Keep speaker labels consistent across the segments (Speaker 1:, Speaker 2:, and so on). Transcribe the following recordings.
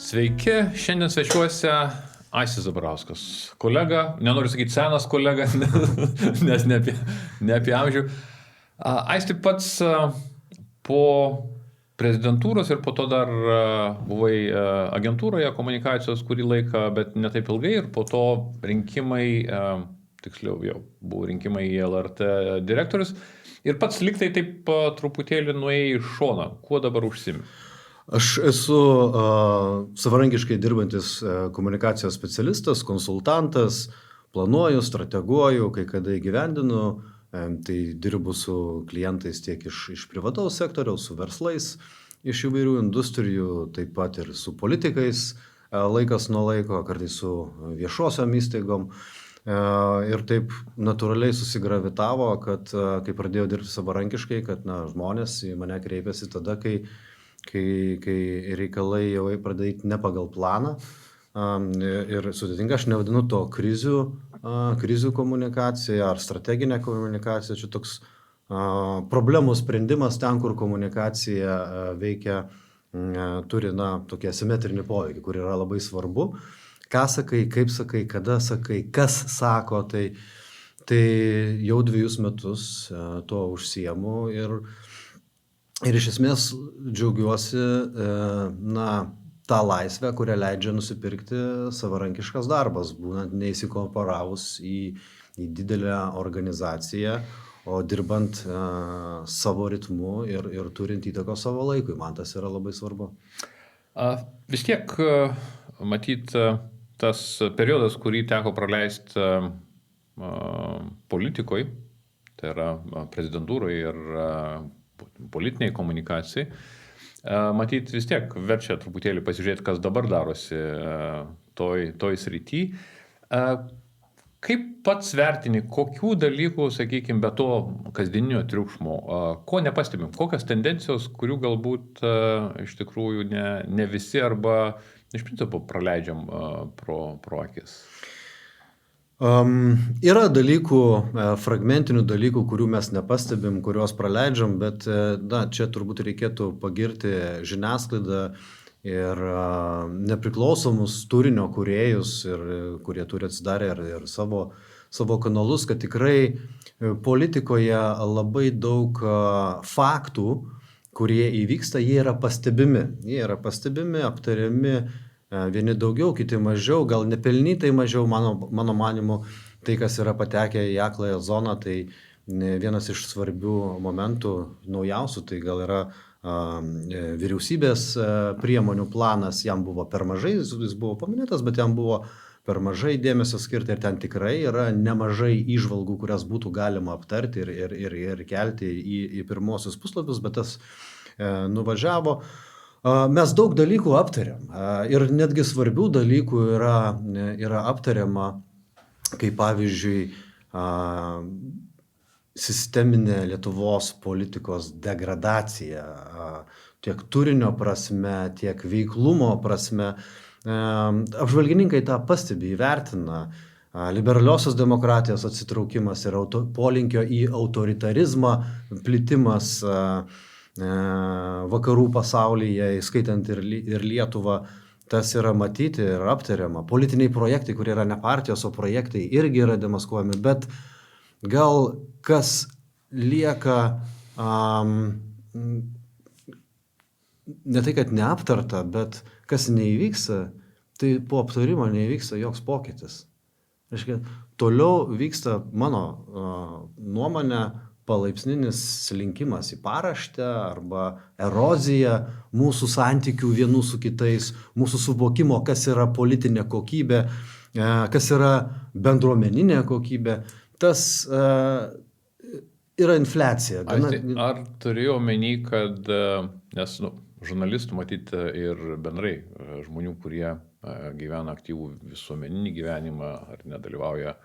Speaker 1: Sveiki, šiandien svečiuose Aistis Zabarauskas. Kolega, nenoriu sakyti senas kolega, nes ne apie amžių. Aisti pats po prezidentūros ir po to dar buvai agentūroje komunikacijos kurį laiką, bet ne taip ilgai ir po to rinkimai, tiksliau jau buvo rinkimai į LRT direktorius ir pats liktai taip truputėlį nuėjai iš šoną. Kuo dabar užsiimi?
Speaker 2: Aš esu savarankiškai dirbantis komunikacijos specialistas, konsultantas, planuoju, strateguoju, kai kada įgyvendinu, tai dirbu su klientais tiek iš privataus sektoriaus, su verslais, iš įvairių industrijų, taip pat ir su politikais laikas nuo laiko, kartais su viešosiom įstaigom. Ir taip natūraliai susigravitavo, kad kai pradėjau dirbti savarankiškai, kad žmonės į mane kreipiasi tada, kai reikalai jau pradėti ne pagal planą ir sudėtinga, aš nevadinu to krizių komunikacija ar strateginė komunikacija, čia toks problemų sprendimas ten, kur komunikacija veikia, turi tokį asimetrinį poveikį, kur yra labai svarbu, ką sakai, kaip sakai, kada sakai, kas sako, tai jau 2 metus tuo užsiemu ir iš esmės džiaugiuosi tą laisvę, kurią leidžia nusipirkti savarankiškas darbas, būnant neįsikorporavus į didelę organizaciją, o dirbant savo ritmu ir turint įtakos savo laikui. Man tas yra labai svarbu.
Speaker 1: Vis tiek, matyt, tas periodas, kurį teko praleisti politikoje, tai yra prezidentūroje ir politiniai komunikacijai, matyt vis tiek verčia truputėlį pasižiūrėti, kas dabar darosi toj srity. Kaip pats vertini, kokių dalykų, sakykime, be to kasdieninio triukšmo, ko nepastebim, kokios tendencijos, kurių galbūt iš tikrųjų ne visi arba iš principo praleidžiam pro akis?
Speaker 2: Yra dalykų, fragmentinių dalykų, kurių mes nepastebim, kuriuos praleidžiam, bet čia turbūt reikėtų pagirti žiniasklaidą ir nepriklausomus turinio kūrėjus, kurie turi atsidarę ir savo kanalus, kad tikrai politikoje labai daug faktų, kurie įvyksta, jie yra pastebimi, aptariami, vieni daugiau, kiti mažiau, gal nepelnytai mažiau, mano manimu, tai, kas yra patekę į akląją zoną, tai vienas iš svarbių momentų naujausių, tai gal yra vyriausybės priemonių planas, jam buvo per mažai, jis buvo paminėtas, bet jam buvo per mažai dėmesio skirti ir ten tikrai yra nemažai įžvalgų, kurias būtų galima aptarti ir kelti į pirmosius puslapius, bet tas nuvažiavo. Mes daug dalykų aptariam ir netgi svarbių dalykų yra aptariama, kaip pavyzdžiui sisteminė Lietuvos politikos degradacija tiek turinio prasme, tiek veiklumo prasme. Apžvalgininkai tą pastebi, įvertina. Liberaliosios demokratijos atsitraukimas ir polinkio į autoritarizmą plitimas vakarų pasaulyje, įskaitant ir Lietuvą, tas yra matyti ir aptariama. Politiniai projektai, kurie yra ne partijos, o projektai, irgi yra demaskuojami, bet gal kas lieka ne tai, kad neaptarta, bet kas neįvyksta, tai po aptarimo neįvyksta joks pokytis. Reiškia, toliau vyksta mano nuomonė palaipsninis slinkimas į paraštę arba erozija mūsų santykių vienų su kitais, mūsų suvokimo, kas yra politinė kokybė, kas yra bendruomeninė kokybė. Tas yra infliacija.
Speaker 1: Ar turėjau omeny, kad, nes žurnalistų matyti ir bendrai žmonių, kurie gyvena aktyvų visuomeninį gyvenimą ar nedalyvauja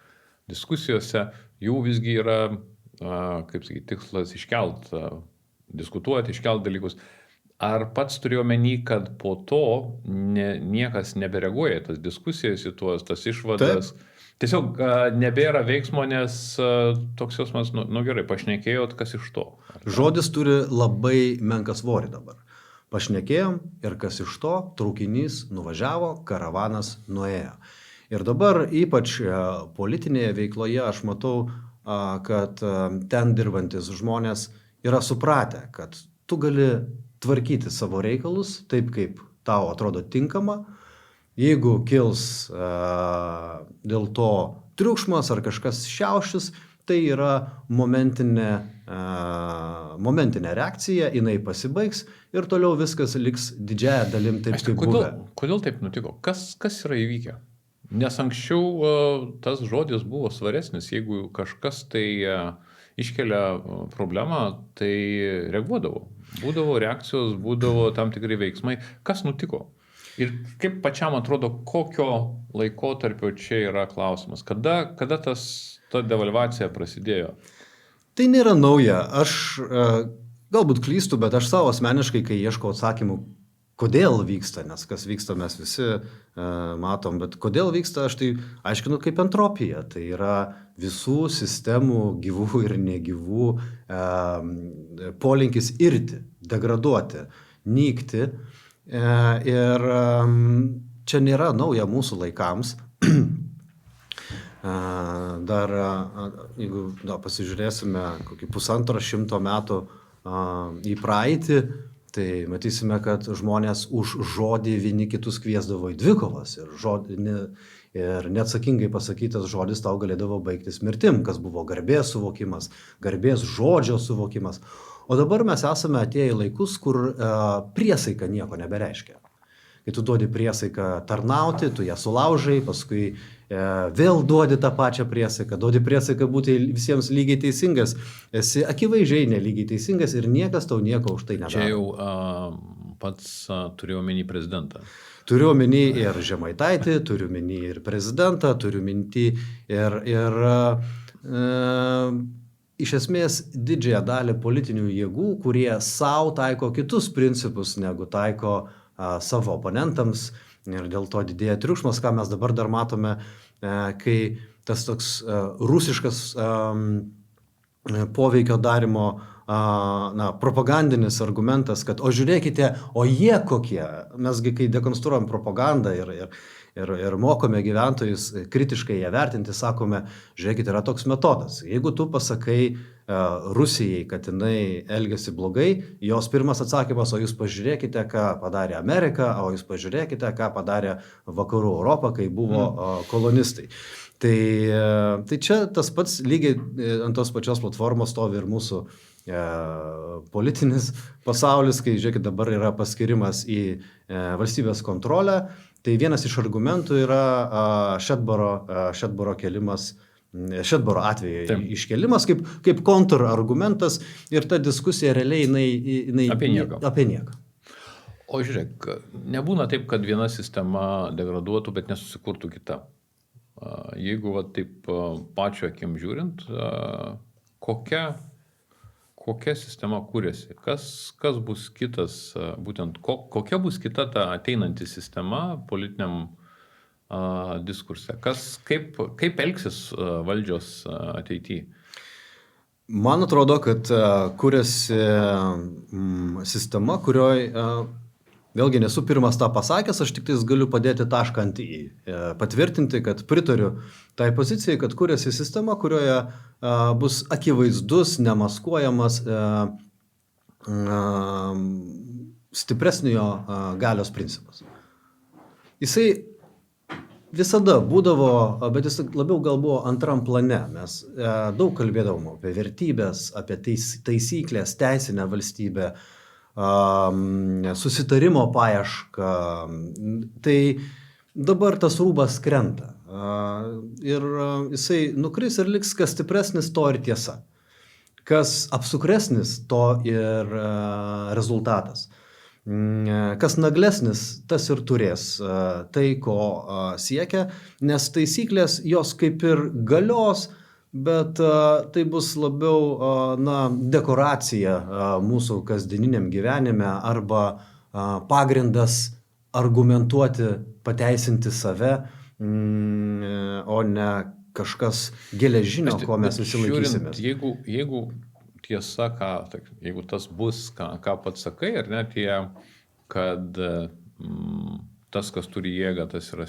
Speaker 1: diskusijose, jų visgi yra kaip sakyti, tikslas diskutuoti, iškelt dalykus. Ar pats turėjau omeny, kad po to niekas nebereaguoja tas diskusijas į tas išvadas? Taip. Tiesiog nebėra veiksmo, nes toks jausmas, gerai, pašnekėjot, kas iš to?
Speaker 2: Žodis turi labai menką svorį dabar. Pašnekėjom ir kas iš to, traukinys nuvažiavo, karavanas nuėjo. Ir dabar ypač politinėje veikloje aš matau, kad ten dirbantis žmonės yra supratę, kad tu gali tvarkyti savo reikalus taip, kaip tau atrodo tinkama. Jeigu kils dėl to triukšmas ar kažkas šiaušis, tai yra momentinė reakcija, jinai pasibaigs ir toliau viskas liks didžiąją dalim taip, kaip buvę.
Speaker 1: Kodėl taip nutiko? Kas yra įvykę? Nes anksčiau tas žodis buvo svaresnis. Jeigu kažkas tai iškelia problemą, tai reaguodavo. Būdavo reakcijos, būdavo tam tikri veiksmai. Kas nutiko? Ir kaip pačiam atrodo, kokio laikotarpio čia yra klausimas? Kada ta devalvacija prasidėjo?
Speaker 2: Tai nėra nauja. Aš galbūt klystu, bet aš savo asmeniškai, kai ieškau atsakymų, kodėl vyksta, nes kas vyksta mes visi matom, bet kodėl vyksta, aš tai aiškinu kaip entropija. Tai yra visų sistemų, gyvų ir negyvų, polinkis irti, degraduoti, nykti. Ir čia nėra nauja mūsų laikams. Dar, jeigu pasižiūrėsime kokį 150 metų į praeitį, tai matysime, kad žmonės už žodį vieni kitus kviesdavo į dvikovas ir neatsakingai pasakytas žodis tau galėdavo baigtis mirtim, kas buvo garbės suvokimas, garbės žodžio suvokimas. O dabar mes esame atėję į laikus, kur priesaika nieko nebereiškia. Kai tu duodi priesaiką tarnauti, tu ją sulaužai, paskui vėl duodi tą pačią priesaiką, duodi priesaiką būti visiems lygiai teisingas, esi akivaizdžiai nelygiai teisingas ir niekas tau nieko už tai nedaro.
Speaker 1: Čia jau pats turiu omeny prezidentą.
Speaker 2: Turiu omeny ir Žemaitaitį, turiu omeny ir prezidentą, turiu omeny ir iš esmės didžiąją dalį politinių jėgų, kurie savo taiko kitus principus, negu taiko savo oponentams. Ir dėl to didėja triukšmas, ką mes dabar dar matome, kai tas toks rusiškas poveikio darimo propagandinis argumentas, kad o žiūrėkite, o jie kokie. Mesgi kai dekonstruojam propagandą ir mokome gyventojus kritiškai ją vertinti, sakome, žiūrėkite, yra toks metodas. Jeigu tu pasakai Rusijai, kad jinai elgiasi blogai, jos pirmas atsakymas, o jūs pažiūrėkite, ką padarė Amerika, o jūs pažiūrėkite, ką padarė Vakarų Europą, kai buvo kolonistai. Tai čia tas pats lygiai ant tos pačios platformos stovi ir mūsų politinis pasaulis, kai, žiūrėkit, dabar yra paskirimas į valstybės kontrolę. Tai vienas iš argumentų yra Šedbaro kelimas, Šedbaro atveju iškelimas kaip kontrargumentas ir ta diskusija realiai jinai apie nieką.
Speaker 1: O žiūrėk, nebūna taip, kad viena sistema degraduotų, bet nesusikurtų kita. Jeigu taip pačio akim žiūrint, kokia sistema kūrėsi, kas bus kitas, būtent kokia bus kita ta ateinanti sistema politiniam diskurse, kaip elgsis valdžios ateityje?
Speaker 2: Man atrodo, kad kūrėsi sistema, kurioje vėlgi nesu pirmas tą pasakęs, aš tik tais galiu padėti tašką ant į, patvirtinti, kad pritariu tai pozicijai, kad kūrėsi sistema, kurioje bus akivaizdus, nemaskuojamas stipresnio galios principas. Jisai visada būdavo, bet jis labiau gal buvo antram plane. Mes daug kalbėdavom apie vertybės, apie taisyklės, teisinę valstybę, susitarimo paiešką. Tai dabar tas rūbas krenta. Ir jisai nukris ir liks, kas stipresnis, to ir tiesa. Kas apsukresnis, to ir rezultatas. Kas naglesnis, tas ir turės tai, ko siekia, nes taisyklės jos kaip ir galios, bet tai bus labiau dekoracija mūsų kasdieniniam gyvenime arba pagrindas argumentuoti, pateisinti save, o ne kažkas geležinio, ko mes visi laikysimės.
Speaker 1: Jeigu tiesa, jeigu tas bus, ką pats sakai, ar ne, tie kad tas, kas turi jėgą, tas yra,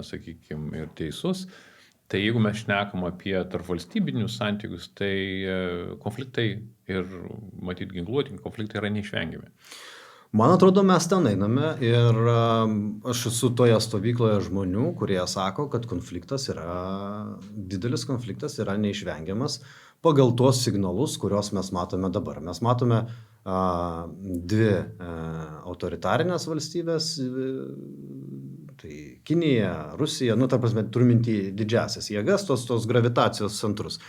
Speaker 1: sakykime, ir teisus. Tai jeigu mes šnekam apie tarpvalstybinius santykius, tai konfliktai ir, matyt, ginkluoti konfliktai yra neišvengiami.
Speaker 2: Man atrodo, mes ten einame ir aš esu toje stovykloje žmonių, kurie sako, kad didelis konfliktas yra neišvengiamas pagal tuos signalus, kuriuos mes matome dabar. Mes matome dvi autoritarinės valstybės, tai Kinija, Rusija, ta prasme, turiu minty didžiasias jėgas, tos gravitacijos centrus.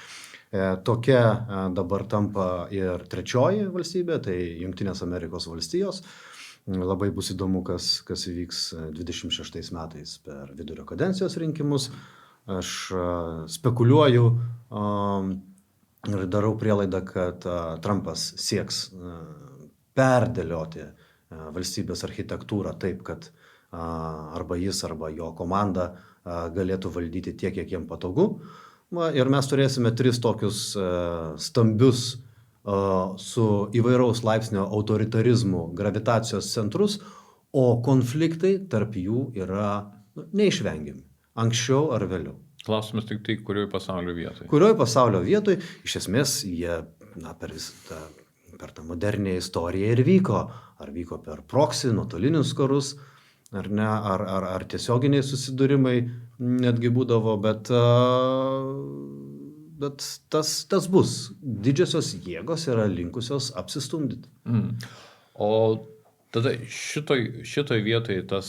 Speaker 2: Tokia dabar tampa ir trečioji valstybė, tai Jungtinės Amerikos valstijos. Labai bus įdomu, kas įvyks 26 metais per vidurio kadencijos rinkimus. Aš spekuliuoju ir darau prielaidą, kad Trumpas sieks perdėlioti valstybės architektūrą taip, kad arba jis, arba jo komanda galėtų valdyti tiek, kiek jiem patogu. Ir mes turėsime 3 tokius stambius su įvairaus laipsnio autoritarizmu gravitacijos centrus, o konfliktai tarp jų yra neišvengiami, anksčiau ar vėliau.
Speaker 1: Klausimas tik tai, kurioje pasaulio vietoje.
Speaker 2: Kurioje pasaulio vietoje, iš esmės, jie per tą modernę istoriją ir vyko. Ar vyko per proxy, nuotolinius karus, ar ne, ar tiesioginiai susidūrimai netgi būdavo, bet tas bus. Didžiosios jėgos yra linkusios apsistumdyti.
Speaker 1: O tada šitoj vietoje tas,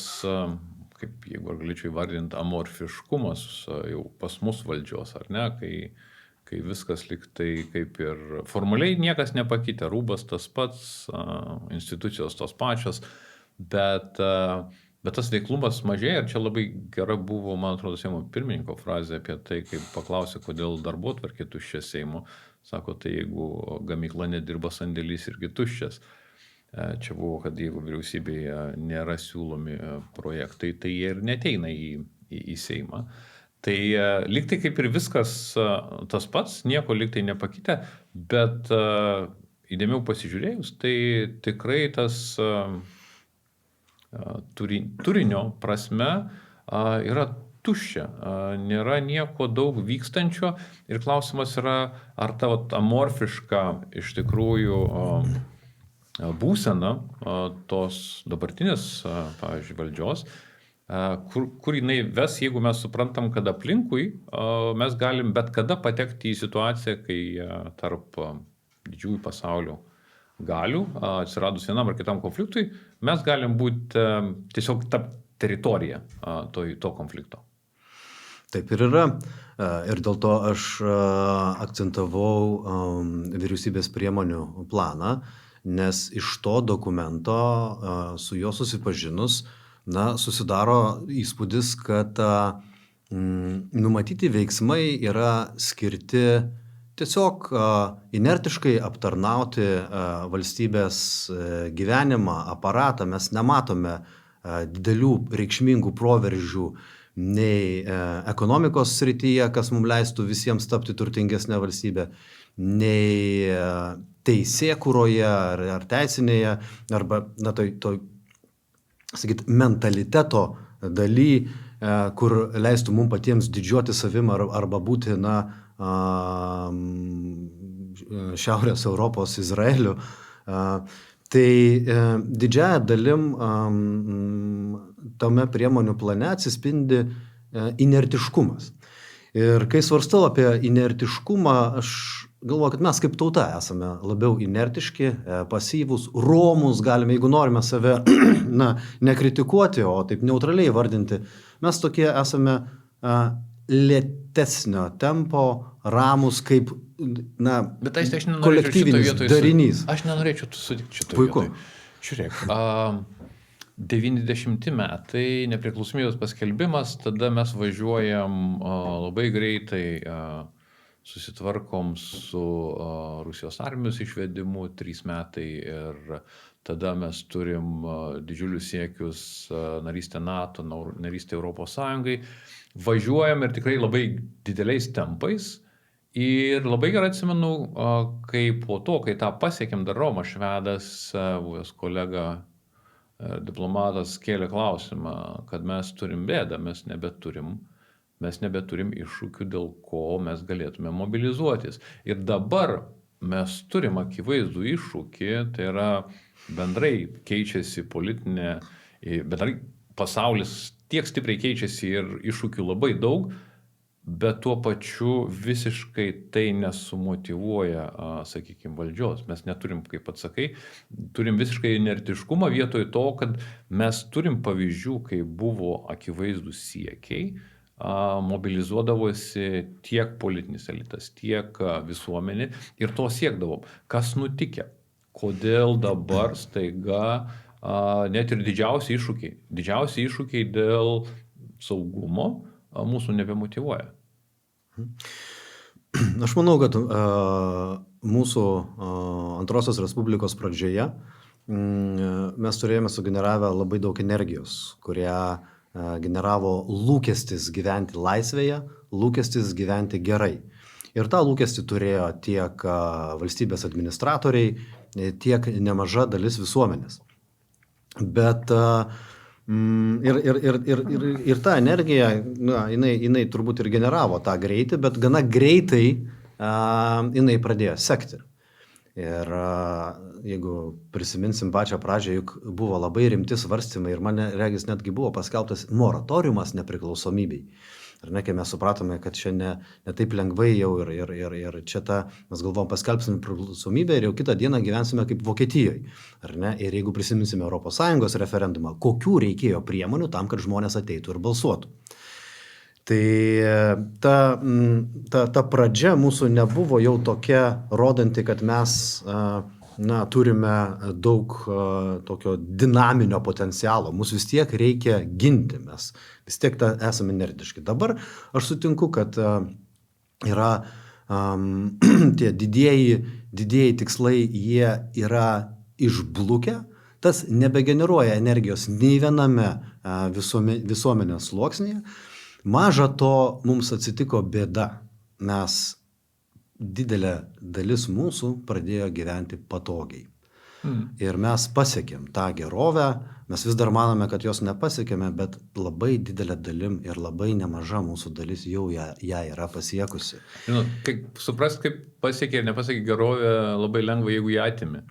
Speaker 1: kaip jeigu galėčiau įvardinti, amorfiškumas jau pas mus valdžios, ar ne, kai viskas lyg tai kaip ir formaliai niekas nepakitė, rūbas tas pats, institucijos tos pačios, bet tas veiklumas mažėja ir čia labai gera buvo, man atrodo, Seimo pirmininko frazė apie tai, kaip paklausė, kodėl darbotvarkė tuščia Seimo. Sako, tai jeigu gamykla nedirba, sandėlys irgi tuščias. Čia buvo, kad jeigu vyriausybėje nėra siūlomi projektai, tai jie ir neteina į Seimą. Tai lyg tai kaip ir viskas tas pats, nieko lyg tai nepakitė, bet įdėmiau pasižiūrėjus, tai tikrai tas turinio prasme yra tuščia, nėra nieko daug vykstančio ir klausimas yra, ar ta amorfiška iš tikrųjų būsena tos dabartinės, pavyzdžiui, valdžios, kur jinai ves, jeigu mes suprantam, kad aplinkui mes galim bet kada patekti į situaciją, kai tarp didžiųjų pasaulio galių, atsiradus vienam ar kitam konfliktui, mes galim būti tiesiog ta teritorija to konflikto.
Speaker 2: Taip ir yra. Ir dėl to aš akcentavau vyriausybės priemonių planą, nes iš to dokumento su juo susipažinus, susidaro įspūdis, kad numatyti veiksmai yra skirti tiesiog inertiškai aptarnauti valstybės gyvenimą, aparatą. Mes nematome didelių reikšmingų proveržių nei ekonomikos srityje, kas mums leistų visiems tapti turtingesnė valstybė, nei teisėkūroje ar teisinėje, arba mentaliteto daly, kur leistų mums patiems didžiuoti savim arba būti Šiaurės Europos Izraeliu. Tai didžiąja dalim tame priemonių plane atsispindi inertiškumas. Ir kai svarstau apie inertiškumą, aš galvoju, kad mes kaip tauta esame labiau inertiški, pasyvūs, romūs, galime, jeigu norime save nekritikuoti, o taip neutraliai vardinti, mes tokie esame lėtesnio tempo, ramus kaip kolektyvinis darinys.
Speaker 1: Aš nenorėčiau sutikti šitoje
Speaker 2: Puiku.
Speaker 1: vietoje. Žiūrėk, 90 metai, nepriklausomybės paskelbimas, tada mes važiuojam labai greitai, susitvarkom su Rusijos armijos išvedimu 3 metai ir tada mes turim didžiulius siekius narystę NATO, narystę Europos Sąjungai. Važiuojam ir tikrai labai dideliais tempais. Ir labai gerai atsimenu, kai po to, kai tą pasiekėm dar Romas Švedas, buvęs kolega diplomatas kėlė klausimą, kad mes turim bėdą, mes nebeturim iššūkių, dėl ko mes galėtume mobilizuotis. Ir dabar mes turim akivaizdų iššūkį, tai yra bendrai keičiasi politinė, bendrai pasaulis tiek stipriai keičiasi ir iššūkių labai daug, bet tuo pačiu visiškai tai nesumotyvuoja, sakykime, valdžios. Mes neturim, kaip pats sakai, turim visiškai inertiškumą vietoj to, kad mes turim pavyzdžių, kai buvo akivaizdus siekiai, mobilizuodavosi tiek politinis elitas, tiek visuomenė ir to siekdavom. Kas nutikė? Kodėl dabar staiga net ir didžiausi iššūkiai dėl saugumo mūsų nebemotyvuoja?
Speaker 2: Aš manau, kad mūsų Antrosios Respublikos pradžioje mes turėjome sugeneravę labai daug energijos, kurią generavo lūkestis gyventi laisvėje, lūkestis gyventi gerai. Ir tą lūkestį turėjo tiek valstybės administratoriai, tiek nemaža dalis visuomenės. Bet ir ta energija, jinai turbūt ir generavo tą greitį, bet gana greitai jinai pradėjo sekti. Ir jeigu prisiminsim pačią pradžią, juk buvo labai rimti svarstymai ir mane regis netgi buvo paskelbtas moratoriumas nepriklausomybei. Ar ne, kai mes supratome, kad čia ne taip lengvai jau ir čia mes galvom paskelbsime priklausomybę ir jau kitą dieną gyvensime kaip Vokietijoje. Ar ne? Ir jeigu prisiminsime ES referendumą, kokių reikėjo priemonių tam, kad žmonės ateitų ir balsuotų. Tai ta pradžia mūsų nebuvo jau tokia rodanti, kad mes turime daug tokio dinaminio potencialo. Mūsų vis tiek reikia ginti, mes vis tiek esame inertiški. Dabar aš sutinku, kad yra tie didieji tikslai, jie yra išblukę, tas nebegeneruoja energijos nei viename visuomenės sluoksnyje. Maža to mums atsitiko bėda, mes didelė dalis mūsų pradėjo gyventi patogiai. Ir mes pasiekėm tą gerovę, mes vis dar manome, kad jos nepasiekėme, bet labai didelė dalim ir labai nemaža mūsų dalis jau ją yra pasiekusi.
Speaker 1: Suprast, kaip pasiekė ir nepasiekė gerovę, labai lengva, jeigu ją atimi.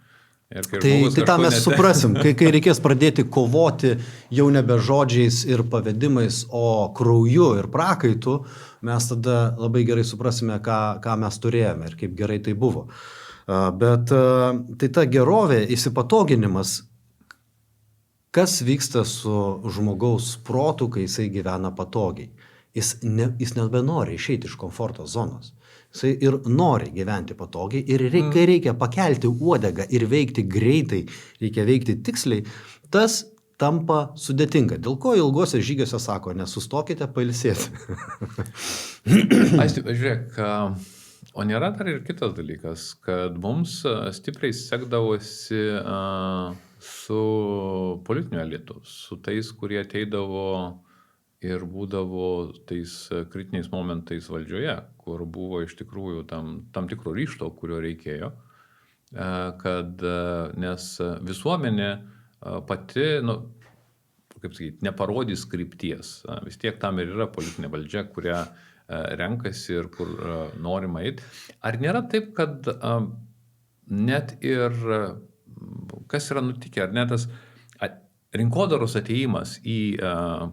Speaker 2: Tai tą mes suprasim, kai reikės pradėti kovoti jau nebe žodžiais ir pavedimais, o krauju ir prakaitu, mes tada labai gerai suprasime, ką mes turėjome ir kaip gerai tai buvo. Bet tai ta gerovė, įsipatoginimas, kas vyksta su žmogaus protu, kai jisai gyvena patogiai. Jis nebenori išeiti iš komforto zonos. Jisai ir nori gyventi patogiai ir kai reikia pakelti uodegą ir veikti greitai, reikia veikti tiksliai, tas tampa sudėtinga. Dėl ko ilgose žygiuose sako, nesustokite pailsėti.
Speaker 1: Žiūrėk, o nėra dar ir kitas dalykas, kad mums stipriai sekdavosi su politiniu elitu, su tais, kurie ateidavo ir būdavo tais kritiniais momentais valdžioje, kur buvo iš tikrųjų tam tikro ryžto, kurio reikėjo, nes visuomenė pati, kaip sakyti, neparodys krypties. Vis tiek tam ir yra politinė valdžia, kurią renkasi ir kur norima eiti. Ar nėra taip, kad net ir kas yra nutikę, ar net tas rinkodaros atėjimas į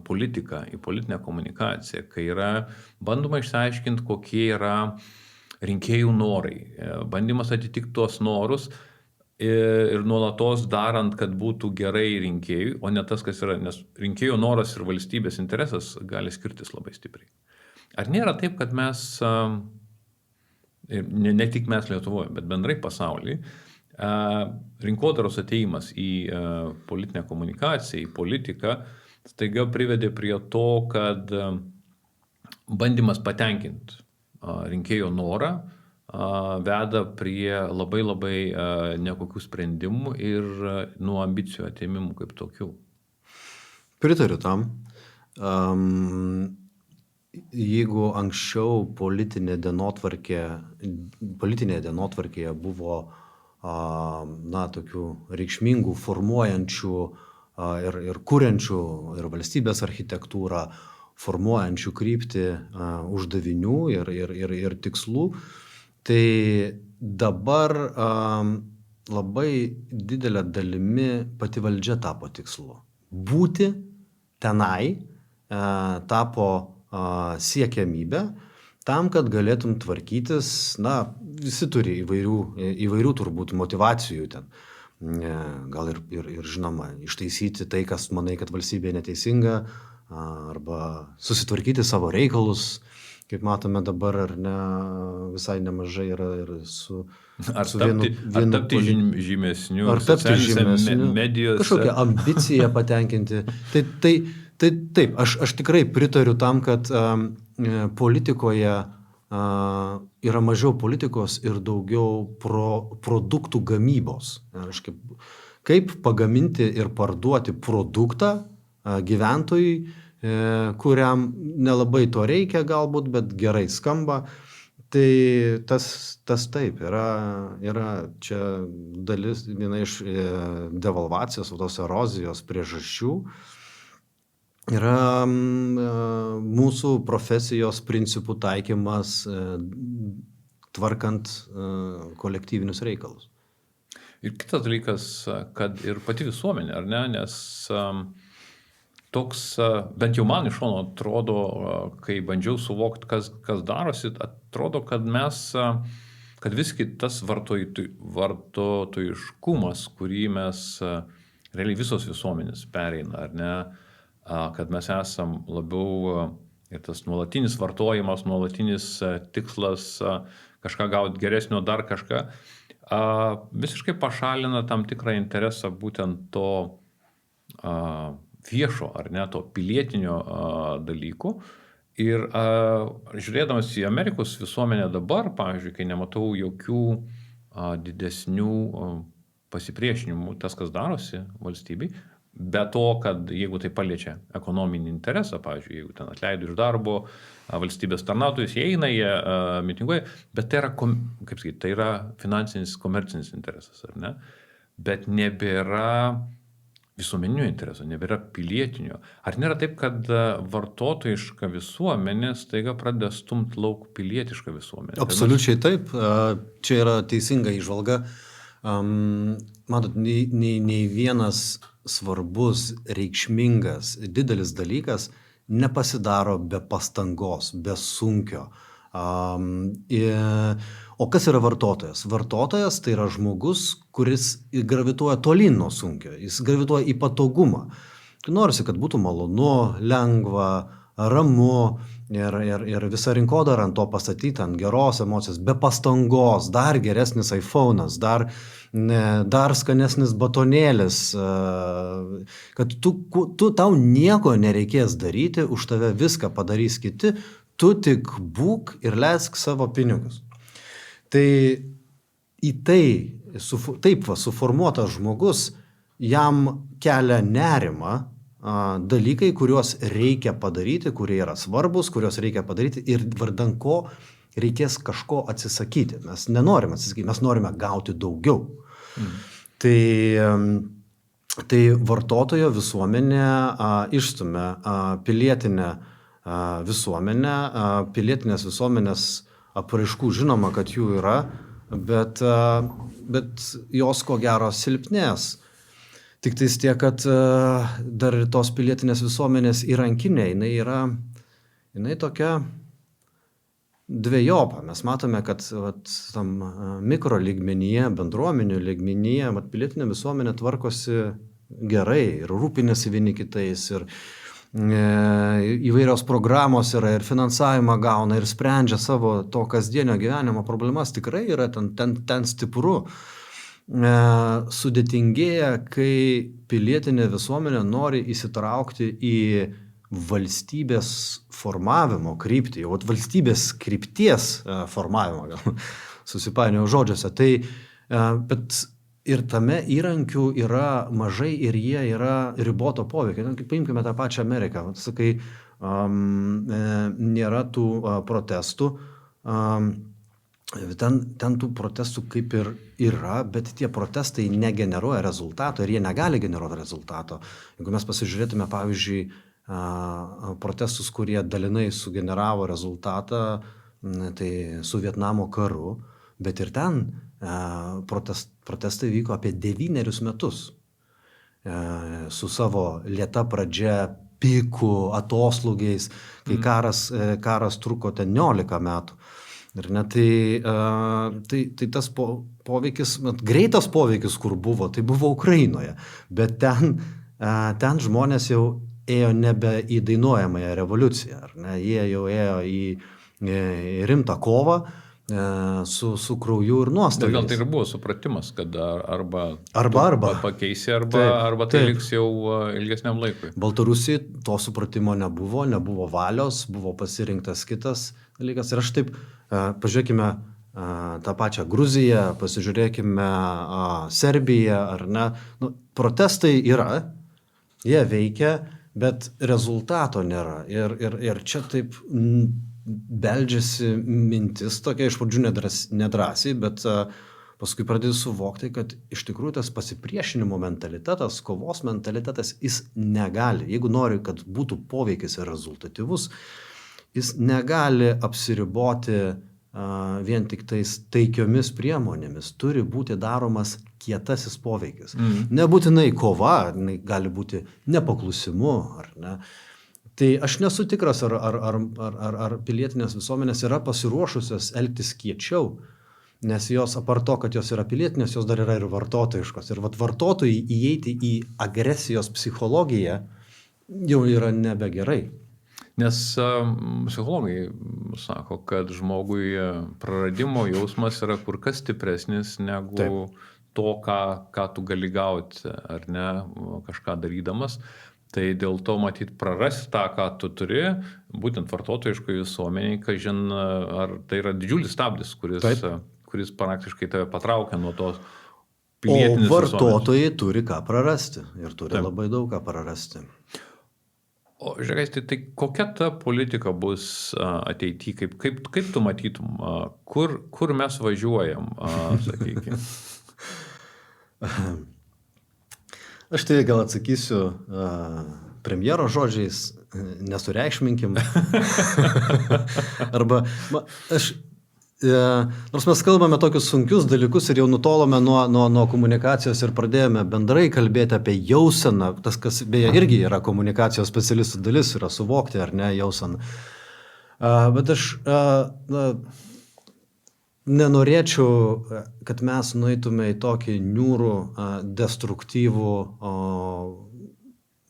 Speaker 1: politiką, į politinę komunikaciją, kai yra bandoma išsiaiškinti, kokie yra rinkėjų norai, bandymas atitikti tuos norus ir nuolatos darant, kad būtų gerai rinkėjui, o ne tas, kas yra, nes rinkėjo noras ir valstybės interesas gali skirtis labai stipriai. Ar nėra taip, kad mes, ne tik mes Lietuvoje, bet bendrai pasaulyje, rinkodaros atėjimas į politinę komunikaciją, į politiką, staiga privedė prie to, kad bandymas patenkinti rinkėjo norą veda prie labai nekokių sprendimų ir nuo ambicijų atėmimų kaip tokių.
Speaker 2: Pritariu tam. Jeigu anksčiau politinėje dienotvarkėje buvo tokių reikšmingų, formuojančių ir kuriančių, ir valstybės architektūrą, formuojančių kryptį uždavinių ir tikslų. Tai dabar labai didelė dalimi pati valdžia tapo tikslu. Būti tenai tapo siekiamybė tam, kad galėtum tvarkytis, visi turi įvairių turbūt motyvacijų ten. Gal ir žinoma, ištaisyti tai, kas manai, kad valstybė neteisinga, arba susitvarkyti savo reikalus, kaip matome dabar, ar ne, visai nemažai yra ir su
Speaker 1: tapti žymesniu,
Speaker 2: ar tapti žymesniu,
Speaker 1: medijos.
Speaker 2: Kažkokią ambiciją patenkinti. Tai taip, aš tikrai pritariu tam, kad politikoje yra mažiau politikos ir daugiau produktų gamybos. Kaip pagaminti ir parduoti produktą gyventojui, kuriam nelabai to reikia galbūt, bet gerai skamba. Tai tas taip, yra čia dalis, viena iš devalvacijos, tos erozijos priežasčių. Yra mūsų profesijos principų taikymas tvarkant kolektyvinius reikalus.
Speaker 1: Ir kitas dalykas, kad ir pati visuomenė, ar ne, nes toks, bent jau man iš šono atrodo, kai bandžiau suvokti, kas darosi, atrodo, kad kad visgi tas vartotojiškumas, kurį mes realiai visos visuomenės pereina, ar ne, kad mes esam labiau ir tas nuolatinis vartojimas, nuolatinis tikslas kažką gauti geresnio, dar kažką, visiškai pašalina tam tikrą interesą būtent to viešo, ar ne, to pilietinio dalykų. Ir žiūrėdamas į Amerikos visuomenę dabar, pavyzdžiui, kai nematau jokių didesnių pasipriešinimų, tas, kas darosi valstybei, be to, kad jeigu tai paliečia ekonominį interesą, pavyzdžiui, jeigu ten atleido iš darbo valstybės tarnautojus, jie eina, jie mitinguoja, bet tai yra, kaip sakyti, tai yra finansinis, komercinis interesas, ar ne? Bet nebėra visuomeninio intereso, nebėra pilietinio. Ar nėra taip, kad vartotojiška visuomenė staiga pradeda stumti lauk pilietišką visuomenę?
Speaker 2: Absoliučiai taip. Čia yra teisinga įžvalga. Matot, nei vienas svarbus, reikšmingas, didelis dalykas nepasidaro be pastangos, be sunkio. O kas yra vartotojas? Vartotojas tai yra žmogus, kuris gravituoja tolyn nuo sunkio, jis gravituoja į patogumą. Norisi, kad būtų malonu, lengva, ramu ir visa rinkodara ant to pastatyta, ant geros emocijos, be pastangos, dar geresnis iPhone'as, dar skanesnis batonėlis, kad tau nieko nereikės daryti, už tave viską padarys kiti, tu tik būk ir leisk savo pinigus. Tai į taip suformuotas žmogus, jam kelia nerimą dalykai, kuriuos reikia padaryti, kurie yra svarbus, kuriuos reikia padaryti ir vardan ko reikės kažko atsisakyti. Mes nenorime atsisakyti, mes norime gauti daugiau. Tai vartotojo visuomenė išstumia pilietinę visuomenę, pilietinės visuomenės apraiškų žinoma, kad jų yra, bet jos ko gero silpnės. Tik tais tiek, kad dar tos pilietinės visuomenės įrankinė, jinai tokia dvejopa. Mes matome, kad tam mikro lygmenyje, bendruomenių lygmenyje, pilietinė visuomenė tvarkosi gerai ir rūpinasi vieni kitais, ir įvairios programos yra, ir finansavimą gauna, ir sprendžia savo to kasdienio gyvenimo problemas. Tikrai yra ten stipru. Sudėtingėja, kai pilietinė visuomenė nori įsitraukti į valstybės formavimo kryptį, jau valstybės krypties formavimo, gal susipainiojau žodžiuose. Bet ir tame įrankių yra mažai ir jie yra riboto poveikio. Paimkime tą pačią Ameriką. Sakai, nėra tų protestų. ten tų protestų kaip ir yra, bet tie protestai negeneruoja rezultato ir jie negali generuoti rezultato. Jeigu mes pasižiūrėtume, pavyzdžiui, protestus, kurie dalinai sugeneravo rezultatą, tai su Vietnamo karu, bet ir ten protestai vyko apie 9 metus su savo lėta pradžia, piku, atoslūgiais, kai karas truko ten 19 metų. Ir net tai tas poveikis, greitas poveikis, kur buvo, tai buvo Ukrainoje, bet ten žmonės jau ėjo nebe į dainuojamąją revoliuciją, ar ne? Jie jau ėjo į rimtą kovą su krauju ir nuostoliais.
Speaker 1: Gal tai ir buvo supratimas, kad arba pakeisi,
Speaker 2: Taip,
Speaker 1: arba tai liks jau ilgesniam laikui.
Speaker 2: Baltarusijai to supratimo nebuvo valios, buvo pasirinktas kitas dalykas. Ir aš taip, pažiūrėkime tą pačią Gruziją, pasižiūrėkime Serbiją, ar ne. Protestai yra, jie veikia, bet rezultato nėra. Ir čia taip beldžiasi mintis tokia, iš pradžių nedrąsiai, bet paskui pradėjau suvokti, kad iš tikrųjų tas pasipriešinimo mentalitetas, kovos mentalitetas, jis negali, jeigu nori, kad būtų poveikis ir rezultatyvus, jis negali apsiriboti vien tik tais taikiomis priemonėmis, turi būti daromas kietasis poveikis. Nebūtinai kova, gali būti nepaklusimu, ar ne. Tai aš nesu tikras, ar pilietinės visuomenės yra pasiruošusios elgtis kiečiau, nes jos apart to, kad jos yra pilietinės, jos dar yra ir vartotojiškos. Ir vartotojai įeiti į agresijos psichologiją jau yra nebegerai.
Speaker 1: Nes psichologai sako, kad žmogui praradimo jausmas yra kur kas stipresnis negu to, ką tu gali gauti, ar ne, kažką darydamas. Tai dėl to matyt prarasti tą, ką tu turi, būtent vartotojiškai visuomeniai, kažin, ar tai yra didžiulis stabdis, kuris praktiškai tave patraukia nuo tos pilietinės visuomenės.
Speaker 2: O vartotojai turi ką prarasti ir turi labai daug ką prarasti.
Speaker 1: O žiūrėkite, tai kokia ta politika bus ateityje, kaip tu matytum, kur mes važiuojam, sakykime?
Speaker 2: Aš tai gal atsakysiu premjero žodžiais, nesureikšminkim. Arba, nors mes kalbame tokius sunkius dalykus ir jau nutolome nuo komunikacijos ir pradėjome bendrai kalbėti apie jauseną, tas, kas beje irgi yra komunikacijos specialistų dalis, yra suvokti ar ne jauseną. Bet aš nenorėčiau, kad mes nueitume į tokį niūrų, destruktyvų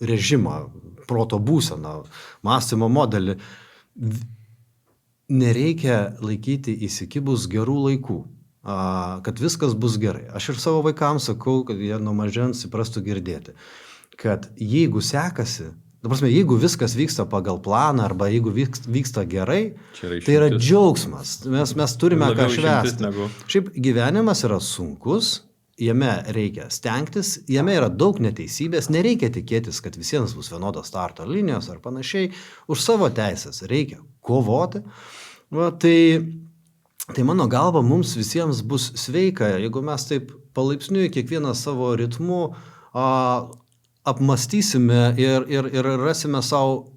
Speaker 2: režimą, proto būseną, mąstymo modelį. Nereikia laikyti įsikibus gerų laikų, kad viskas bus gerai. Aš ir savo vaikams sakau, kad jie nuo mažens įprastų girdėti, kad jeigu sekasi, jeigu viskas vyksta pagal planą arba jeigu vyksta gerai, tai yra džiaugsmas. Mes turime ką švęsti. Šiaip gyvenimas yra sunkus, jame reikia stengtis, jame yra daug neteisybės, nereikia tikėtis, kad visiems bus vienodos starto linijos ar panašiai. Už savo teisės reikia kovoti. Tai mano galva mums visiems bus sveika, jeigu mes taip palaipsniui kiekvieną savo ritmu apmastysime ir rasime savo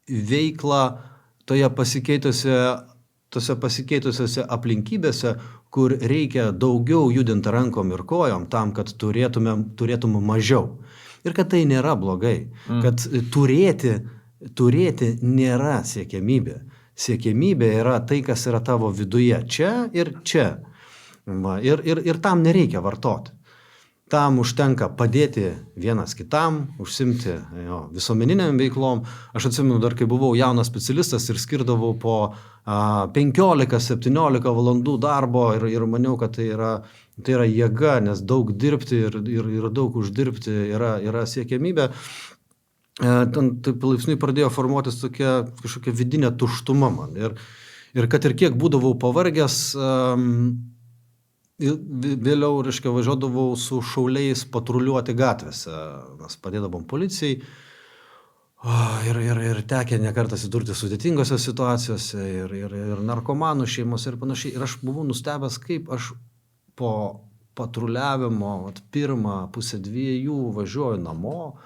Speaker 2: veiklą tose pasikeitusiose aplinkybėse, kur reikia daugiau judinti rankom ir kojom tam, kad turėtum mažiau. Ir kad tai nėra blogai, kad turėti nėra siekiamybė. Siekiamybė yra tai, kas yra tavo viduje, čia ir čia. Ir tam nereikia vartoti. Tam užtenka padėti vienas kitam, užsimti visuomeniniam veiklom. Aš atsimenu, dar kai buvau jaunas specialistas ir skirdavau po 15-17 valandų darbo ir maniau, kad tai yra jėga, nes daug dirbti ir daug uždirbti yra siekiamybė. Taip palaipsniui pradėjo formuotis tokia kažkokia vidinė tuštuma man. Ir kad ir kiek būdavau pavargęs, vėliau, važiuodavau su šauliais patruliuoti gatvėse, mes padėdavom policijai. Ir tekę nekartą atsidurti sudėtingose situacijose, ir narkomanų šeimose ir panašiai. Ir aš buvau nustebęs, kaip aš po patruliavimo, pirmą pusę dviejų važiuoju namo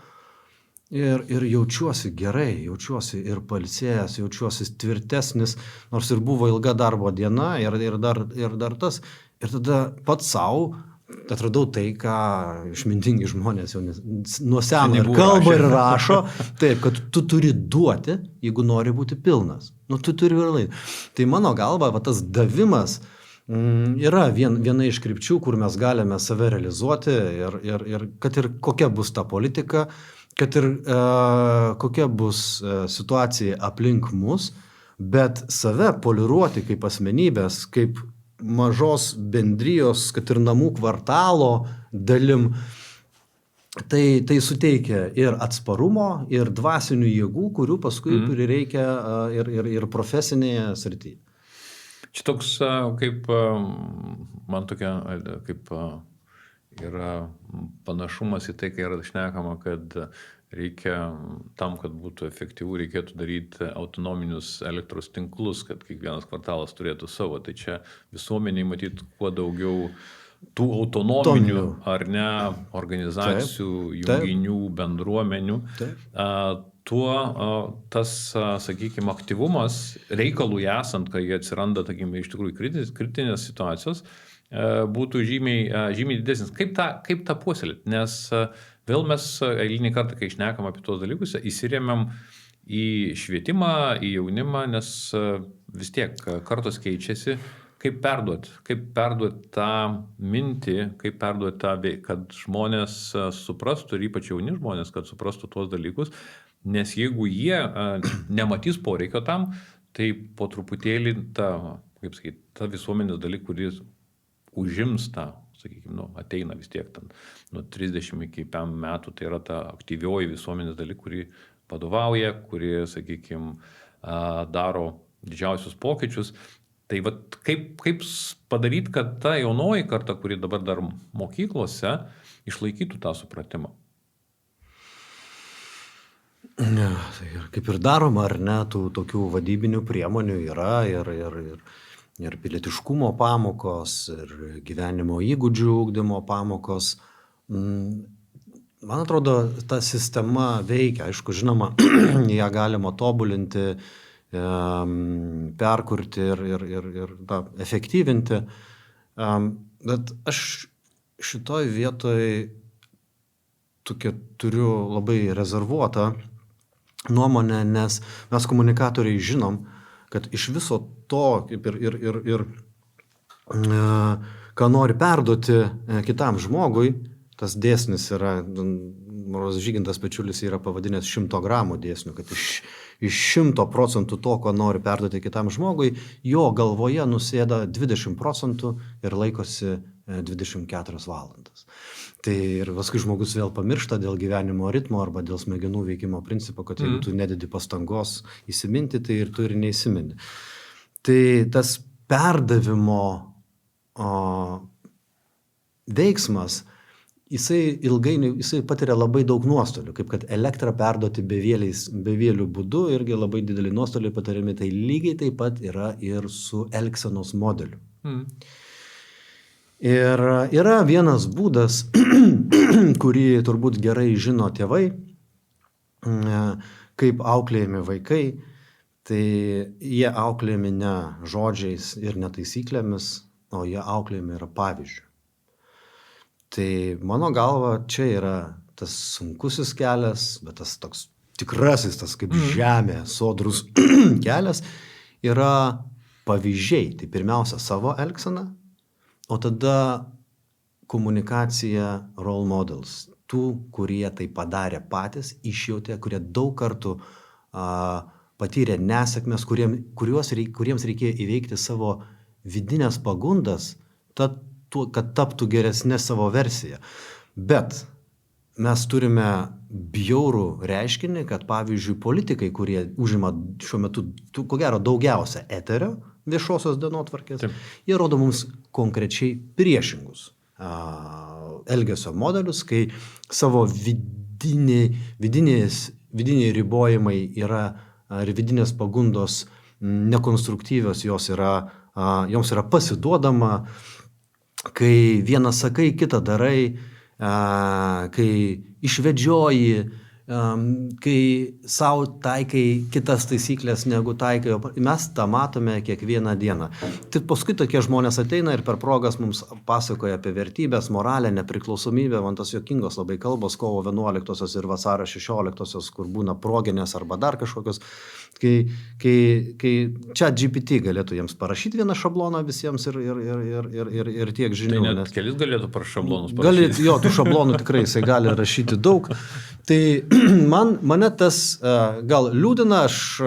Speaker 2: ir jaučiuosi gerai, jaučiuosi ir pailsėjęs, jaučiuosi tvirtesnis, nors ir buvo ilga darbo diena ir dar tas. Ir tada pats savo atradau tai, ką išmintingi žmonės jau nuo seno ir kalba ir rašo, taip, kad tu turi duoti, jeigu nori būti pilnas. Nu, tu turi ir laimėti. Tai mano galva, tas davimas yra viena iš krypčių, kur mes galime save realizuoti ir kad ir kokia bus ta politika, kad ir kokia bus situacija aplink mus, bet save poliruoti kaip asmenybės, kaip mažos bendrijos, kad ir namų kvartalo dalim, tai suteikia ir atsparumo, ir dvasinių jėgų, kurių paskui prireikia ir profesinėje srityje.
Speaker 1: Čia toks, kaip man tokia, kaip yra panašumas į tai, kai yra šnekama, kad reikia tam, kad būtų efektyvų, reikėtų daryti autonominius elektros tinklus, kad kiekvienas kvartalas turėtų savo. Tai čia visuomeniai matyti kuo daugiau tų autonominių ar ne organizacijų, junginių, bendruomenių. Tuo tas, sakykime, aktyvumas reikalui esant, kai jie atsiranda, sakykime, iš tikrųjų kritinės situacijos, būtų žymiai didesnis. Kaip tą puoselėti? Nes vėl mes eilinį kartą, kai šnekam apie tos dalykus, įsirėmėm į švietimą, į jaunimą, nes vis tiek kartos keičiasi. Kaip perduoti tą mintį, kaip perduoti tą, kad žmonės suprastų, ir ypač jauni žmonės, kad suprastų tuos dalykus, nes jeigu jie nematys poreikio tam, tai po truputėlį ta visuomenės dalyk, kuris užims tą, sakykime, ateina vis tiek ten nuo 30 iki 5 metų, tai yra ta aktyvioji visuomenės dalyk, kuri vadovauja, kuri, sakykime, daro didžiausius pokyčius. Tai vat kaip padaryti, kad ta jaunoji karta, kuri dabar dar mokyklose, išlaikytų tą supratimą?
Speaker 2: Ne, tai kaip ir daroma, ar ne, tų tokių vadybinių priemonių yra ir pilietiškumo pamokos, ir gyvenimo įgūdžių ugdymo pamokos. Man atrodo, ta sistema veikia, aišku, žinoma, ją galima tobulinti, perkurti ir efektyvinti. Bet aš šitoj vietoj turiu labai rezervuotą nuomonę, nes mes komunikatoriai žinom, kad iš viso to, kaip ir ką nori perduoti kitam žmogui, tas dėsnis yra, Žygintas Pečiulis yra pavadinęs 100 gramų dėsniu, kad iš 100% to, ko nori perduoti kitam žmogui, jo galvoje nusėda 20% ir laikosi 24 valandas. Tai ir paskui žmogus vėl pamiršta dėl gyvenimo ritmo arba dėl smegenų veikimo principo, kad jeigu tu nededi pastangos įsiminti, tai ir tu ir neįsimini. Tai tas perdavimo veiksmas, jisai patiria labai daug nuostolių, kaip kad elektrą perduoti bevėlių būdu irgi labai didelį nuostolį patariami, tai lygiai taip pat yra ir su elgsenos modeliu. Ir yra vienas būdas, kurį turbūt gerai žino tėvai, kaip auklėjami vaikai, tai jie auklėjami ne žodžiais ir ne taisyklėmis, o jie auklėjami yra pavyzdžiu. Tai mano galva, čia yra tas sunkusis kelias, bet tas toks tikrasis, tas kaip žemė, sodrus kelias, yra pavyzdžiai. Tai pirmiausia savo elgseną, o tada komunikacija role models. Tų, kurie tai padarė patys, išjautė, kurie daug kartų patyrė nesėkmes, kuriems reikėjo įveikti savo vidinės pagundas, kad taptų geresnė savo versija. Bet mes turime bjaurų reiškinį, kad pavyzdžiui politikai, kurie užima šiuo metu, ko gero, daugiausia eterio viešosios dienotvarkės, jie rodo mums konkrečiai priešingus elgesio modelius, kai savo vidiniai ribojimai yra ir vidinės pagundos nekonstruktyvios, joms yra pasiduodama, kai vieną sakai, kitą darai, kai išvedžioji, kai savo taikai kitas taisyklės negu taikai, mes tą matome kiekvieną dieną. Tai paskui tokie žmonės ateina ir per progas mums pasakoja apie vertybės, moralę, nepriklausomybę, man tas juokingos labai kalbos, kovo 11 ir vasario 16, kur būna proginės arba dar kažkokios, kai ChatGPT galėtų jiems parašyti vieną šabloną visiems ir tiek žinių.
Speaker 1: Tai net kelis galėtų šablonus parašyti.
Speaker 2: Jo, tų šablonų tikrai jisai gali rašyti daug. Tai mane tas gal liūdina, aš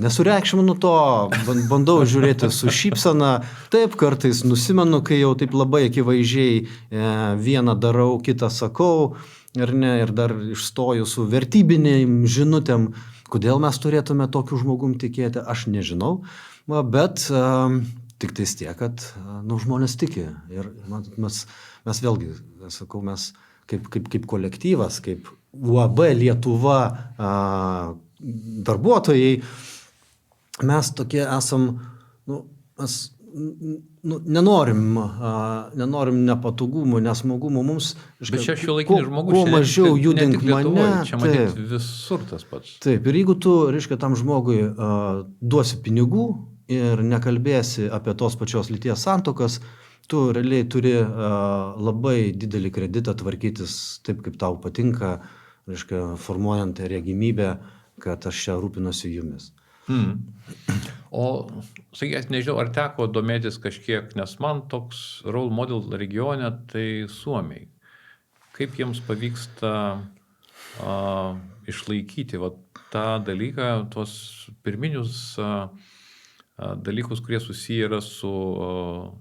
Speaker 2: nesureikšminu to, bandau žiūrėti su šypsena, taip kartais nusimenu, kai jau taip labai akivaizdžiai vieną darau, kitą sakau, ir dar išstoju su vertybinėm žinutėm, kodėl mes turėtume tokiu žmogum tikėti, aš nežinau, bet tik tais tiek, kad žmonės tiki. Ir mes vėlgi, sakau, mes kaip kolektyvas, kaip UAB Lietuva darbuotojai, mes tokie esam, mes nenorim nepatogumų, nesmagumų, mums...
Speaker 1: Bet čia šiuolaikinis žmogus,
Speaker 2: kuo mažiau judink mane.
Speaker 1: Čia matyti visur tas pats.
Speaker 2: Taip, ir jeigu tu, tam žmogui duosi pinigų ir nekalbėsi apie tos pačios lyties santuokas, tu realiai turi labai didelį kreditą tvarkytis taip, kaip tau patinka, formuojant regimybę, kad aš čia rūpinuosi jumis.
Speaker 1: O, sakykės, nežinau, ar teko domėtis kažkiek, nes man toks role model regione tai Suomiai. Kaip jiems pavyksta išlaikyti tą dalyką, tuos pirminius dalykus, kurie susiję yra su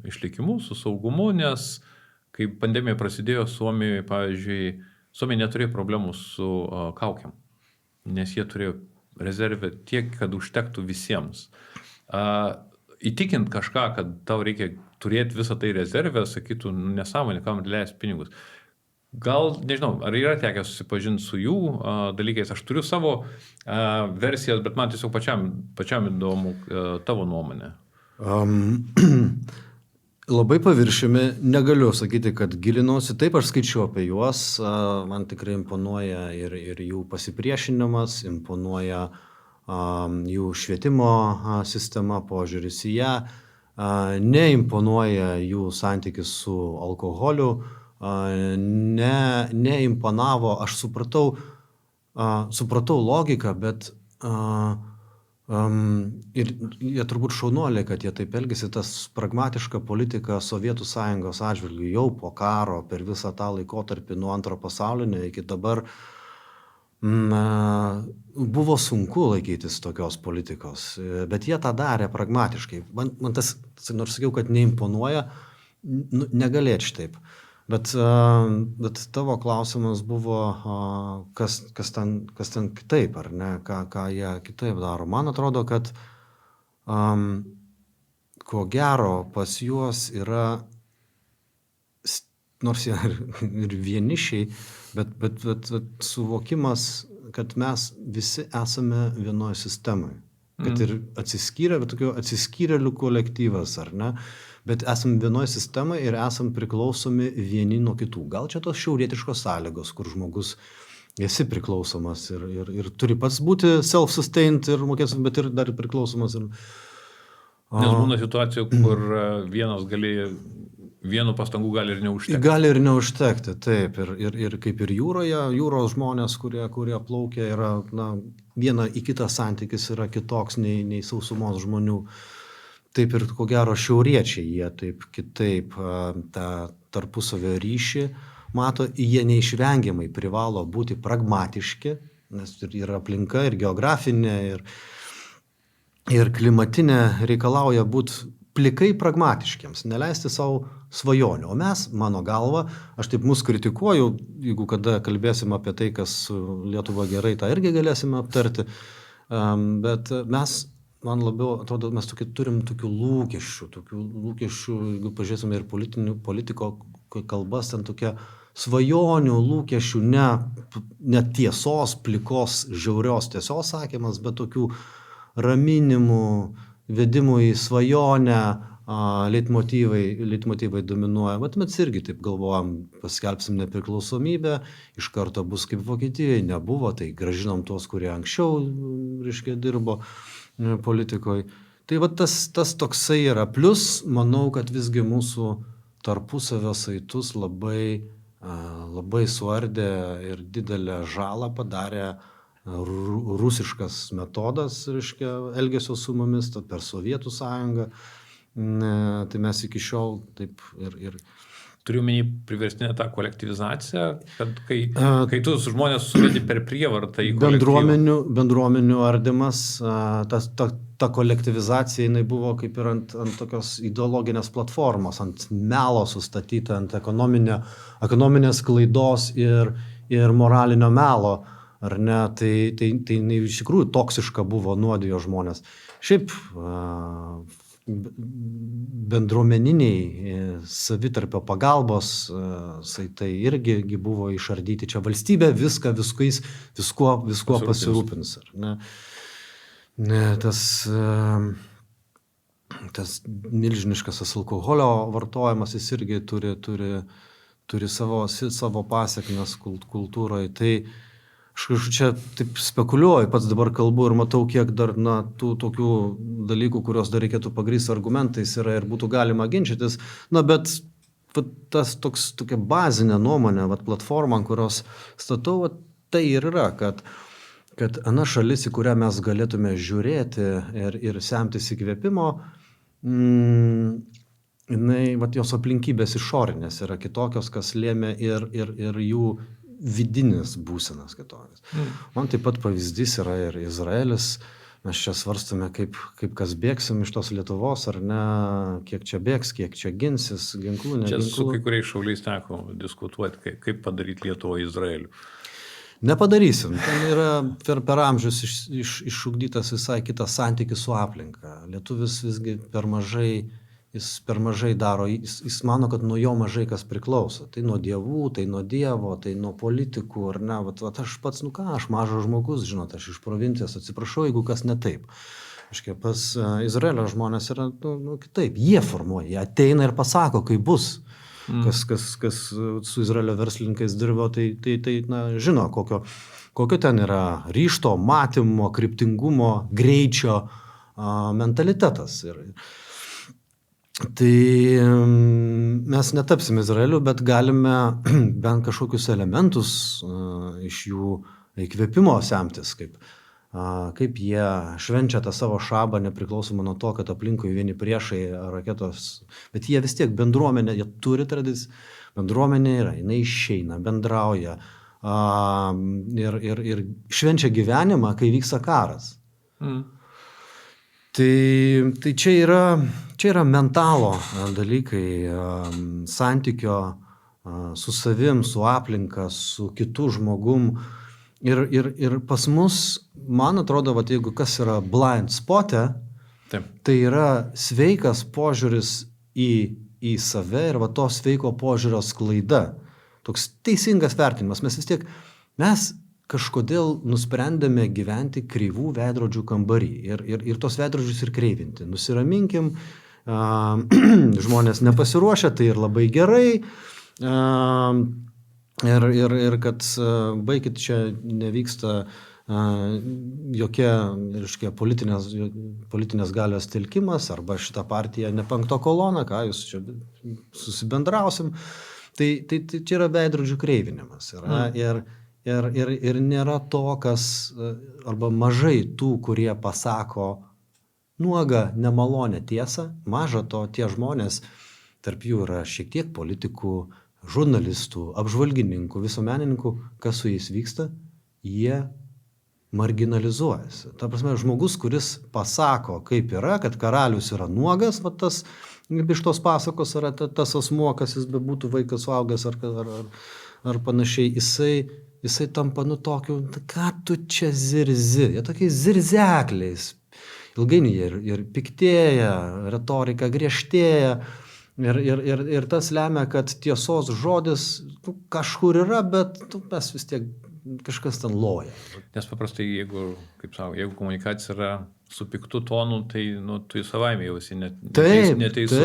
Speaker 1: išlikimu, su saugumu, nes kai pandemija prasidėjo Suomijoje, pavyzdžiui, Suomija neturėjo problemų su kaukiam, nes jie turėjo rezervę tiek, kad užtektų visiems. Įtikint kažką, kad tau reikia turėti visą tai rezervę, sakytų, nesąmonė, kam leis pinigus. Gal, nežinau, ar yra tekę susipažinti su jų dalykais. Aš turiu savo versijas, bet man tiesiog pačiam įdomu tavo nuomonė.
Speaker 2: Labai paviršiumi negaliu sakyti, kad gilinausi. Taip, aš skaičiu apie juos. Man tikrai imponuoja ir jų pasipriešinimas, imponuoja jų švietimo sistema, požiūris į ją. Neimponuoja jų santykis su alkoholiu. Neimponavo, aš supratau logiką, bet ir jie turbūt šaunuoliai, kad jie taip elgėsi, tas pragmatiška politika Sovietų Sąjungos atžvilgiu jau po karo, per visą tą laikotarpį nuo Antro pasaulinio iki dabar buvo sunku laikytis tokios politikos, bet jie tą darė pragmatiškai. Man tas, nors sakiau, kad neimponuoja, negalėčiau taip. Bet tavo klausimas buvo, kas ten kitaip, ar ne, ką jie kitaip daro. Man atrodo, kad ko gero pas juos yra, nors jie ir vienišiai, bet suvokimas, kad mes visi esame vienoje sistemoje. Kad ir atsiskyrę, bet tokio atsiskyrėlių kolektyvas, ar ne? Bet esam vienoje sistemoje ir esam priklausomi vieni nuo kitų. Gal čia tos šiaurietiškos sąlygos, kur žmogus esi priklausomas ir turi pats būti self-sustained ir mokės, bet ir dar priklausomas.
Speaker 1: Nes būna situacijų, kur vienas vienu pastangų gali ir neužtekti.
Speaker 2: Gali ir neužtekti, taip. Ir kaip ir jūroje, jūros žmonės, kurie plaukia, yra, viena į kitą santykis yra kitoks nei sausumos žmonių. Taip ir ko gero šiauriečiai, jie taip kitaip tą tarpusavio ryšį mato, jie neišvengiamai privalo būti pragmatiški, nes ir aplinka, ir geografinė, ir klimatinė reikalauja būti plikai pragmatiškiams, neleisti savo svajonių. O mes, mano galva, aš taip mus kritikuoju, jeigu kada kalbėsim apie tai, kas Lietuva gerai, tą irgi galėsime aptarti, bet mes, man labiau atrodo, mes turim tokių lūkesčių, jeigu pažiūrėsime ir politiko kalbas, ten tokia svajonių, lūkesčių, ne tiesos, plikos, žiaurios tiesos sakymas, bet tokių raminimų, vedimų į svajonę, leitmotyvai dominuoja. Vat mes irgi taip galvojam, paskelbsim nepriklausomybę, iš karto bus kaip Vokietijoje, nebuvo, tai gražinom tuos, kurie anksčiau, reiškia, dirbo politikoje. Tai vat tas toksai yra. Plus, manau, kad visgi mūsų tarpusavio saitus labai suardė ir didelę žalą padarė rusiškas metodas, reiškia, elgesio su mumis per Sovietų sąjungą. Tai mes iki šiol taip ir
Speaker 1: Turiu menį priverstinę tą kolektyvizaciją, kad kai tu žmonės suvedi per prievartą į kolektyvą.
Speaker 2: Bendruomenių ardymas, ta kolektyvizacija, jinai buvo kaip ir ant tokios ideologinės platformos, ant melo sustatyta, ant ekonominės klaidos ir moralinio melo, ar ne, tai jinai iš tikrųjų toksiška buvo, nuodijo žmonės. Šiaip bendruomeniniai savitarpio pagalbos saitai irgi buvo išardyti. Čia valstybė viskuo pasirūpins. Ar ne? Tas milžiniškas alkoholio vartojimas, jis irgi turi savo pasekmes kultūroje. Tai aš čia taip spekuliuoju, pats dabar kalbu ir matau, kiek dar tų tokių dalykų, kurios dar reikėtų pagrįsti argumentais yra ir būtų galima ginčytis. Bet tas tokia bazinė nuomonė, platforma, ant kurios statau, tai ir yra, kad ana šalis, į kurią mes galėtume žiūrėti ir semtis įkvėpimo, jos aplinkybės išorinės yra kitokios, kas lėmė ir jų vidinis būsenas kitokias. Man taip pat pavyzdys yra ir Izraelis. Mes čia svarstame, kaip kas bėgsim iš tos Lietuvos, ar ne, kiek čia bėgs, kiek čia ginsis, ginklų, ne ginklų.
Speaker 1: Čia su kai kuriais šauliais teko diskutuoti, kaip padaryti Lietuvą Izraeliu.
Speaker 2: Nepadarysim. Ten yra per amžius išugdytas visai kitas santykis su aplinka. Lietuvis visgi per mažai daro, jis mano, kad nuo jo mažai kas priklauso. Tai nuo dievų, tai nuo dievo, tai nuo politikų, ar ne. Aš pats, aš mažas žmogus, žinot, aš iš provincijos, atsiprašau, jeigu kas ne taip. Pas Izraelio žmonės yra kitaip. Jie formuoja, jie ateina ir pasako, kaip bus. Kas su Izraelio verslininkais dirbo, tai žino, kokio ten yra ryžto, matymo, kryptingumo, greičio mentalitetas. Tai mes netapsim Izraeliu, bet galime bent kažkokius elementus iš jų įkvėpimo semtis, kaip jie švenčia tą savo šabą, nepriklausomai nuo to, kad aplinkui vieni priešai raketos, bet jie vis tiek bendruomenė, jie turi tradiciją, bendruomenė yra, jinai išeina, bendrauja ir švenčia gyvenimą, kai vyksta karas. Tai čia yra mentalo dalykai, santykio su savim, su aplinka, su kitu žmogum. Ir pas mus, man atrodo, jeigu kas yra blind spot'e, tai yra sveikas požiūris į save ir to sveiko požiūrio sklaida. Toks teisingas vertinimas. Mes kažkodėl nusprendėme gyventi kreivų veidrodžių kambarį ir tos veidrodžius ir kreivinti. Nusiraminkim, žmonės nepasiruošę, tai ir labai gerai. Ir kad baikit, čia nevyksta jokia, reiškia, politinės galios telkimas, arba šita partija ne 5. kolona, ką jūs čia susibendrausim. Tai čia yra veidrodžių kreivinimas. Ir nėra to, arba mažai tų, kurie pasako nuogą, nemalonę tiesą. Maža to, tie žmonės, tarp jų yra šiek tiek politikų, žurnalistų, apžvalgininkų, visuomenininkų, kas su jais vyksta, jie marginalizuojasi. Ta prasme, žmogus, kuris pasako, kaip yra, kad karalius yra nuogas, tas iš tos pasakos yra tas asmuo, kas jis bebūtų, vaikas suaugęs ar panašiai, jisai tampa tokiu, ką tu čia zirzi, jie tokiais zirzekliais. Ilgainiui jie ir piktėja, retorika griežtėja, Ir tas lemia, kad tiesos žodis kažkur yra, bet mes vis tiek kažkas ten loja.
Speaker 1: Nes paprastai, jeigu komunikacija yra su piktu tonu, tai tu į savaime jau esi neteisus.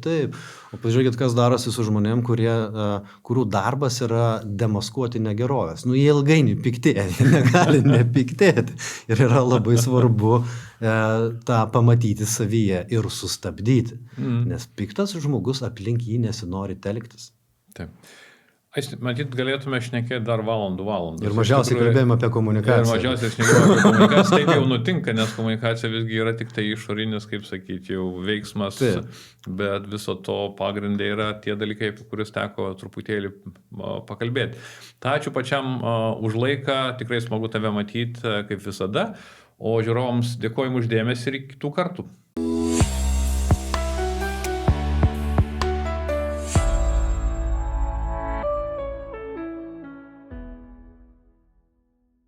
Speaker 2: Taip. O pažiūrėkit, kas darosi su žmonėm, kurių darbas yra demaskuoti negerovės. Jie ilgainiui piktėja, jie negali nepiktėti. Ir yra labai svarbu tą pamatyti savyje ir sustabdyti. Nes piktas žmogus aplink jį nesinori telktis.
Speaker 1: Taip. Matyt, galėtume šnekėti dar valandų.
Speaker 2: Ir mažiausiai kalbėjome apie komunikaciją.
Speaker 1: Ir mažiausiai šnekėjome apie komunikaciją. Taip jau nutinka, nes komunikacija visgi yra tik tai išorinis, kaip sakyti, jau veiksmas. Taip. Bet viso to pagrindai yra tie dalykai, apie kuriuos teko truputėlį pakalbėti. Tai ačiū pačiam už laiką, tikrai smagu tave matyti, kaip visada. O žiūrovams dėkojame už dėmesį ir iki kitų kartų.